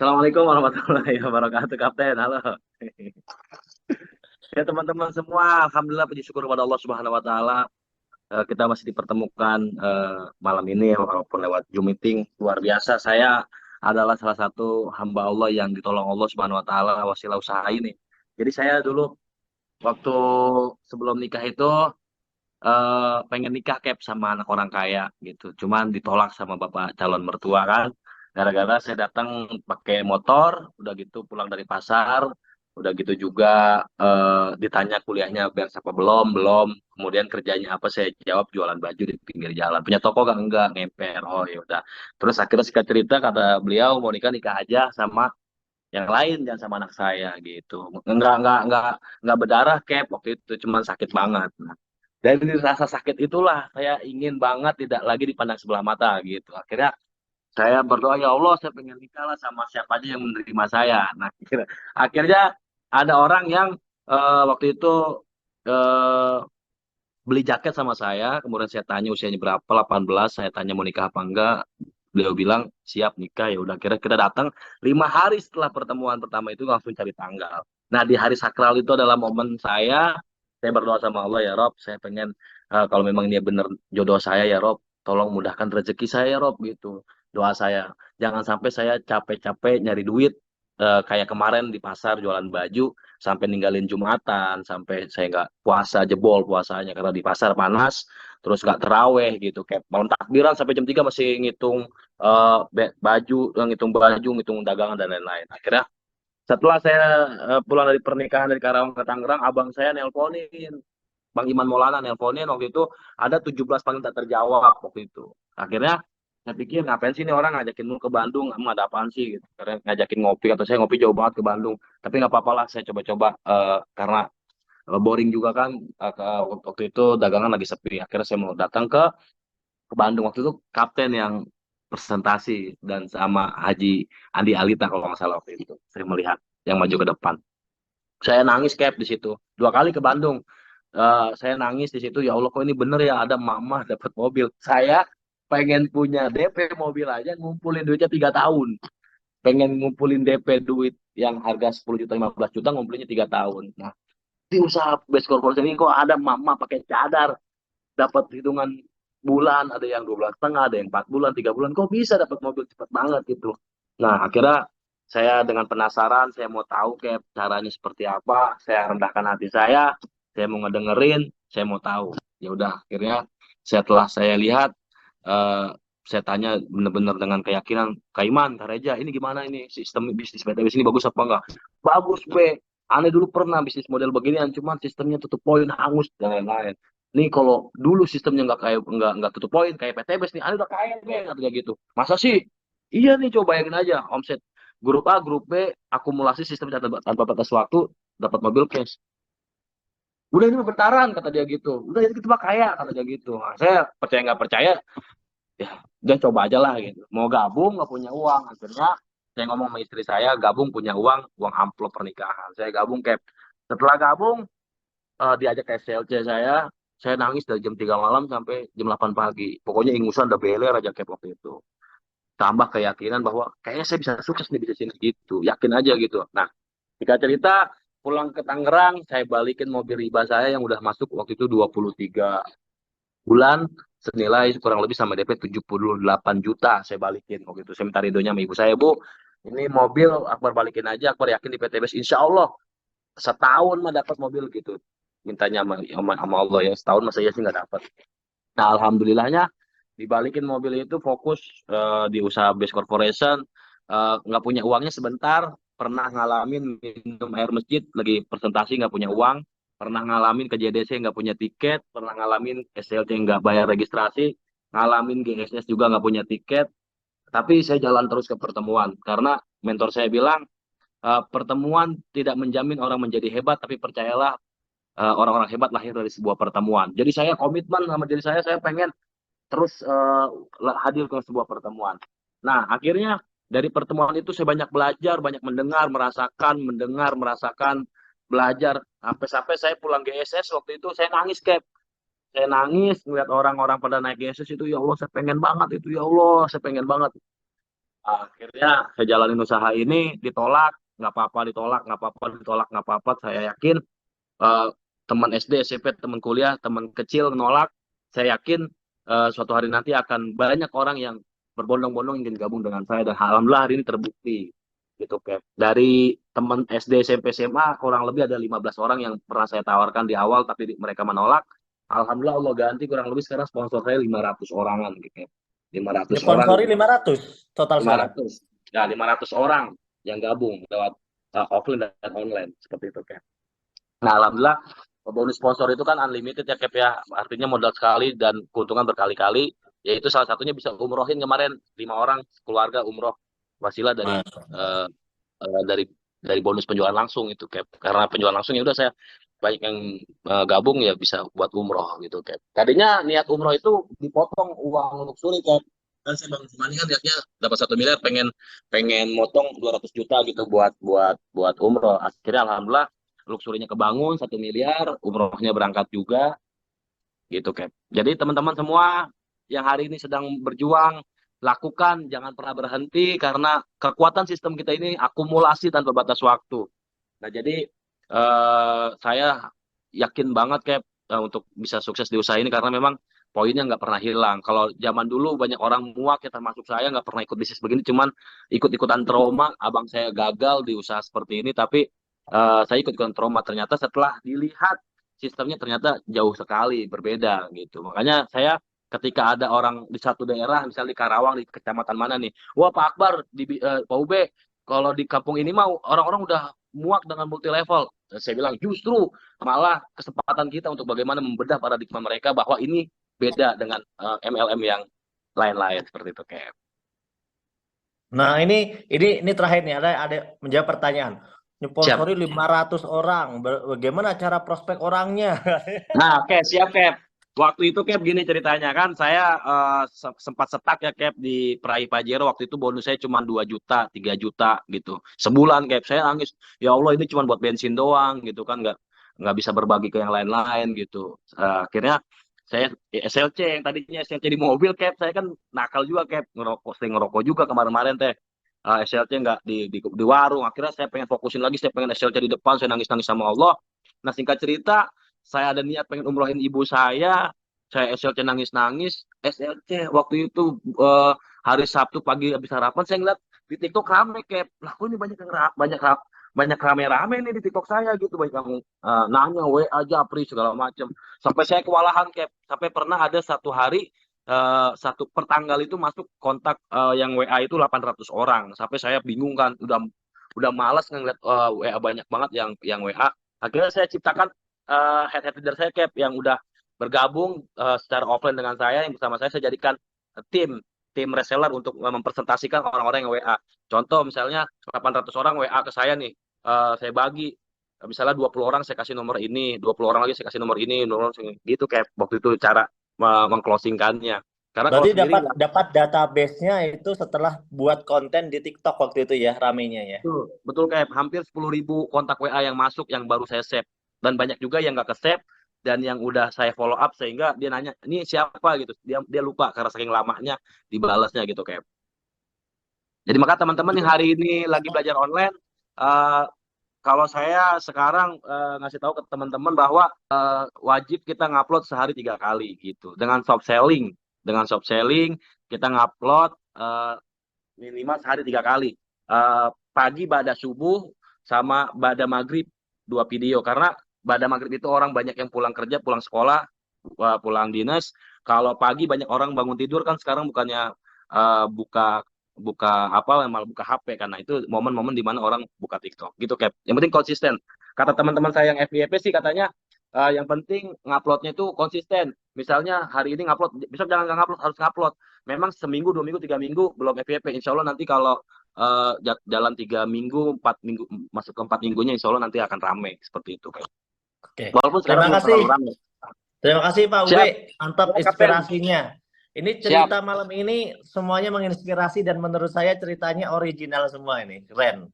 Assalamualaikum warahmatullahi wabarakatuh, Kapten. Halo. Ya teman-teman semua, alhamdulillah puji syukur kepada Allah Subhanahu wa taala. Kita masih dipertemukan malam ini walaupun lewat Zoom meeting. Luar biasa, saya adalah salah satu hamba Allah yang ditolong Allah Subhanahu wa taala wasilah usaha ini. Jadi saya dulu waktu sebelum nikah itu pengen nikah Cap sama anak orang kaya gitu. Cuman ditolak sama bapak calon mertua kan. Gara-gara saya datang pakai motor, udah gitu pulang dari pasar, udah gitu juga ditanya kuliahnya beres apa belum, belum. Kemudian kerjanya apa saya jawab jualan baju di pinggir jalan. Punya toko gak? Enggak, ngemper. Oh ya udah. Terus akhirnya singkat cerita kata beliau mau nikah nikah aja sama yang lain jangan sama anak saya gitu. Enggak berdarah Cap waktu itu cuman sakit banget. Dari rasa sakit itulah saya ingin banget tidak lagi dipandang sebelah mata gitu. Akhirnya saya berdoa ya Allah saya pengen nikah lah sama siapa aja yang menerima saya. Nah akhirnya ada orang yang waktu itu eh, beli jaket sama saya. Kemudian saya tanya usianya berapa 18. Saya tanya mau nikah apa enggak. Beliau bilang siap nikah ya udah kira kita datang 5 hari setelah pertemuan pertama itu langsung cari tanggal. Nah di hari sakral itu adalah momen saya berdoa sama Allah ya Rob, saya pengen kalau memang ini benar jodoh saya ya Rob, tolong mudahkan rezeki saya ya Rob gitu. Doa saya, jangan sampai saya capek-capek nyari duit kayak kemarin di pasar jualan baju sampai ninggalin Jumatan, sampai saya nggak puasa jebol puasanya karena di pasar panas, terus nggak teraweh gitu, kayak malam takbiran sampai jam 3 masih ngitung baju, ngitung dagangan dan lain-lain. Akhirnya setelah saya pulang dari pernikahan dari Karawang ke Tangerang, abang saya nelponin, Bang Iman Maulana nelponin waktu itu ada 17 panggilan tak terjawab waktu itu. Akhirnya saya pikir ngapain sih ini orang ngajakin lu ke Bandung, kamu ada apaan sih gitu. Karena ngajakin ngopi atau saya ngopi jauh banget ke Bandung. Tapi nggak apa-apa lah, saya coba-coba karena boring juga kan waktu itu dagangan lagi sepi. Akhirnya saya mau datang ke Bandung waktu itu kapten yang presentasi dan sama Haji Andi Alita kalau nggak salah waktu itu. Saya melihat yang maju ke depan. Saya nangis Cap di situ. 2 kali ke Bandung. Saya nangis di situ. Ya Allah, kok ini bener ya ada mama dapat mobil. Saya pengen punya DP mobil aja, ngumpulin duitnya 3 tahun. Pengen ngumpulin DP duit yang harga 10 juta, 15 juta, ngumpulinnya 3 tahun. Nah, di usaha Best Corporation ini kok ada mama pakai cadar, dapat hitungan bulan, ada yang 12,5, ada yang 4 bulan, 3 bulan. Kok bisa dapat mobil cepat banget gitu. Nah, akhirnya saya dengan penasaran, saya mau tahu kayak caranya seperti apa. Saya rendahkan hati saya mau ngedengerin, saya mau tahu. Ya udah, akhirnya setelah saya lihat, eh, saya tanya benar-benar dengan keyakinan, Kak Iman, Kak Reja, ini gimana ini sistem bisnis PTBS ini bagus apa enggak? Bagus, Be. Aneh dulu pernah bisnis model beginian, cuman sistemnya tutup poin, hangus dan lain-lain. Nih kalau dulu sistemnya nggak kayak nggak tutup poin kayak PTBS nih, aneh udah kaya Be, katanya gitu. Masa sih? Iya nih, coba bayangin aja omset grup A, grup B, akumulasi sistem tanpa batas waktu, dapat mobil cash. Udah ini bentaran kata dia gitu. Udah itu kita mah kaya kata dia gitu. Nah, saya percaya nggak percaya, ya udah coba aja lah gitu. Mau gabung nggak punya uang, akhirnya saya ngomong sama istri saya gabung punya uang, uang amplop pernikahan. Saya gabung Cap. Setelah gabung diajak ke SLC saya nangis dari jam 3 malam sampai jam 8 pagi. Pokoknya ingusan udah beler aja Cap waktu itu. Tambah keyakinan bahwa kayaknya saya bisa sukses nih bisa sini gitu. Yakin aja gitu. Nah, jika cerita pulang ke Tangerang, saya balikin mobil riba saya yang udah masuk waktu itu 23 bulan senilai kurang lebih sama DP 78 juta saya balikin waktu itu. Saya minta ridhonya sama ibu saya, Bu, ini mobil Akbar balikin aaja, Akbar yakin di PTBS insya Allah setahun mah dapat mobil gitu. Mintanya sama Allah ya, setahun masa ya sih nggak dapat. Nah, alhamdulillahnya dibalikin mobil itu fokus di usaha Base Corporation, nggak punya uangnya sebentar, pernah ngalamin minum air masjid lagi presentasi nggak punya uang, pernah ngalamin ke JDC nggak punya tiket, pernah ngalamin SLC nggak bayar registrasi, ngalamin GSS juga nggak punya tiket, tapi saya jalan terus ke pertemuan karena mentor saya bilang pertemuan tidak menjamin orang menjadi hebat, tapi percayalah orang-orang hebat lahir dari sebuah pertemuan. Jadi saya komitmen sama diri saya pengen terus hadir ke sebuah pertemuan. Nah, akhirnya dari pertemuan itu saya banyak belajar, banyak mendengar, merasakan, belajar. Sampai-sampai saya pulang GSS waktu itu saya nangis, Cap. Saya nangis melihat orang-orang pada naik GSS itu, ya Allah, saya pengen banget itu, ya Allah, saya pengen banget. Akhirnya saya jalanin usaha ini, ditolak, nggak apa-apa, ditolak, nggak apa-apa, ditolak, nggak apa-apa. Saya yakin eh, teman SD, SMP, teman kuliah, teman kecil menolak. Saya yakin suatu hari nanti akan banyak orang yang berbondong-bondong ingin gabung dengan saya, dan alhamdulillah hari ini terbukti gitu Cap. Dari teman SD, SMP, SMA kurang lebih ada 15 orang yang pernah saya tawarkan di awal tapi mereka menolak. Alhamdulillah Allah ganti, kurang lebih sekarang sponsor saya 500 orangan gitu Cap. 500 orang, Nyponsori 500 total sekarang. 500 ya 500 orang yang gabung lewat offline dan online seperti itu Cap. Nah, alhamdulillah bonus sponsor itu kan unlimited ya Cap ya. Artinya modal sekali dan keuntungan berkali-kali. Yaitu salah satunya bisa umrohin kemarin 5 orang keluarga umroh wasilah Masya eh, dari bonus penjualan langsung itu Cap. Karena penjualan langsung ya udah saya banyak yang gabung ya bisa buat umroh gitu Cap. Tadinya niat umroh itu dipotong uang untuk suri Cap. Kan saya bang Zumani kan niatnya dapat 1 miliar, pengen pengen motong 200 juta gitu buat umroh. Akhirnya alhamdulillah luxurinya kebangun 1 miliar, umrohnya berangkat juga gitu Cap. Jadi teman-teman semua yang hari ini sedang berjuang, lakukan, jangan pernah berhenti karena kekuatan sistem kita ini akumulasi tanpa batas waktu. Nah, jadi saya yakin banget Cap untuk bisa sukses di usaha ini karena memang poinnya nggak pernah hilang. Kalau zaman dulu banyak orang muak ya termasuk saya nggak pernah ikut bisnis begini, cuman ikut-ikutan trauma. Abang saya gagal di usaha seperti ini, tapi saya ikut-ikutan trauma. Ternyata setelah dilihat sistemnya ternyata jauh sekali berbeda gitu. Makanya saya ketika ada orang di satu daerah, misalnya di Karawang, di kecamatan mana nih, wah Pak Akbar, Pak Ube, kalau di kampung ini mau orang-orang udah muak dengan multi level. Saya bilang justru malah kesempatan kita untuk bagaimana membedah paradigma mereka bahwa ini beda dengan MLM yang lain-lain seperti itu kayak. Nah, ini terakhir nih, ada menjawab pertanyaan. Siap. Nyponsori 500 orang. Bagaimana cara prospek orangnya? Nah, oke, siap Cap. Waktu itu Cap gini ceritanya kan, saya sempat setak ya Cap di Peraih Pajero. Waktu itu bonus saya cuma 2 juta, 3 juta gitu. Sebulan Cap, saya nangis. Ya Allah, ini cuma buat bensin doang gitu kan, nggak bisa berbagi ke yang lain-lain gitu. Akhirnya saya SLC, yang tadinya SLC di mobil Cap, saya kan nakal juga Cap, ngerokok, sering ngerokok juga kemarin-kemarin teh. SLC nggak di warung. Akhirnya saya pengen fokusin lagi, saya pengen SLC di depan, saya nangis-nangis sama Allah. Nah, singkat cerita, saya ada niat pengen umrohin ibu saya SLC nangis-nangis, SLC waktu itu hari Sabtu pagi habis sarapan saya ngeliat di TikTok rame Kayak, lah kok ini banyak rame-rame nih di TikTok saya gitu, banyak yang nanya WA Japri segala macam. Sampai saya kewalahan Kayak, sampai pernah ada satu hari satu pertanggal itu masuk kontak yang WA itu 800 orang. Sampai saya bingung kan, udah malas ngeliat WA banyak banget yang WA. Akhirnya saya ciptakan head leader saya Cap yang udah bergabung secara offline dengan saya, yang bersama saya jadikan tim tim reseller untuk mempresentasikan orang-orang yang WA. Contoh misalnya 800 orang WA ke saya nih, saya bagi misalnya 20 orang saya kasih nomor ini, 20 orang lagi saya kasih nomor ini, gitu kayak waktu itu cara mengclosingkannya. Karena kalau Berarti sendiri dapat nggak. dapat database-nya itu setelah buat konten di TikTok waktu itu ya, ramenya ya. Betul, betul kayak hampir 10.000 kontak WA yang masuk yang baru saya save. Dan banyak juga yang nggak ke save dan yang udah saya follow up sehingga dia nanya, ini siapa gitu. Dia lupa karena saking lamanya dibalasnya gitu kayak. Jadi maka teman-teman yang hari ini lagi belajar online, eh, kalau saya sekarang ngasih tahu ke teman-teman bahwa wajib kita ngupload sehari 3 kali gitu. Dengan shop selling kita ngupload minimal sehari 3 kali. Pagi pada subuh sama pada maghrib 2 video. Karena pada maghrib itu orang banyak yang pulang kerja, pulang sekolah, pulang dinas. Kalau pagi banyak orang bangun tidur kan sekarang bukannya buka buka apa malah buka HP, karena itu momen-momen di mana orang buka TikTok gitu Cap. Yang penting konsisten. Kata teman-teman saya yang FYP sih katanya yang penting nguploadnya itu konsisten. Misalnya hari ini ngupload, besok jangan nggak ngupload, harus ngupload. Memang seminggu, 2 minggu, 3 minggu belum FYP. Insya Allah nanti kalau jalan 3 minggu, 4 minggu, masuk ke 4 minggunya, Insya Allah nanti akan rame seperti itu Cap. Oke. Walaupun sekarang Terima belum kasih. terlalu rame. Terima kasih Pak Ube. Siap, Mantap siap Kapten. inspirasinya. Ini Siap. cerita malam ini semuanya menginspirasi dan menurut saya ceritanya original semua ini. Keren.